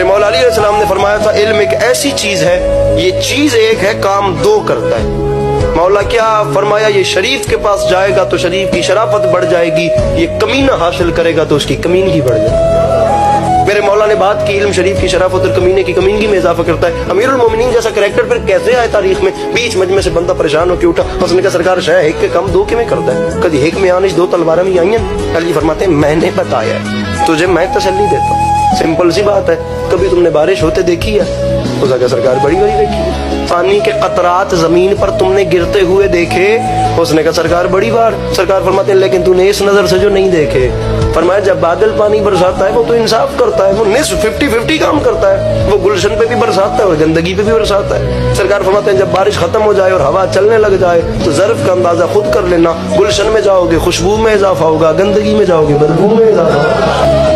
میرے مولا علی علیہ السلام نے فرمایا تھا علم ایک ایسی چیز ہے، یہ چیز ایک ہے کام دو کرتا ہے۔ مولا کیا فرمایا، یہ شریف کے پاس جائے گا تو شریف کی شرافت بڑھ جائے گی، یہ کمینہ حاصل کرے گا تو اس کی کمینگی بڑھ جائے گی۔ میرے مولا نے بات کی علم شریف کی شرافت اور کمینے کی کمینگی میں اضافہ کرتا ہے۔ امیر المومنین جیسا کریکٹر پھر کیسے آئے تاریخ میں؟ بیچ مجمع سے بندہ پریشان ہو کے اٹھا، اس نے کہا سرکار شاہ ایک کے کم دو کیوں کرتا ہے؟ کدی ایک میں آنش دو تلواریں میں آئی ہیں؟ علی فرماتے ہیں میں نے بتایا ہے تجھے، میں تسلی دیتا ہوں، سمپل سی بات ہے۔ کبھی تم نے بارش ہوتے دیکھی ہے؟ اس کا سرکار بڑی بڑی دیکھی ہے۔ پانی کے قطرات زمین پر تم نے گرتے ہوئے دیکھے؟ اس نے کہا سرکار بڑی بار۔ سرکار فرماتے ہیں لیکن تو نے اس نظر سے جو نہیں دیکھے۔ فرمایا جب بادل پانی برساتا ہے وہ تو انصاف کرتا ہے، وہ نصف 50-50 کام کرتا ہے، وہ گلشن پہ بھی برساتا ہے اور گندگی پہ بھی برساتا ہے۔ سرکار فرماتے ہیں جب بارش ختم ہو جائے اور ہوا چلنے لگ جائے تو ظرف کا اندازہ خود کر لینا، گلشن میں جاؤ گے خوشبو میں اضافہ ہوگا، گندگی میں جاؤ گے بدبو میں اضافہ ہوگا۔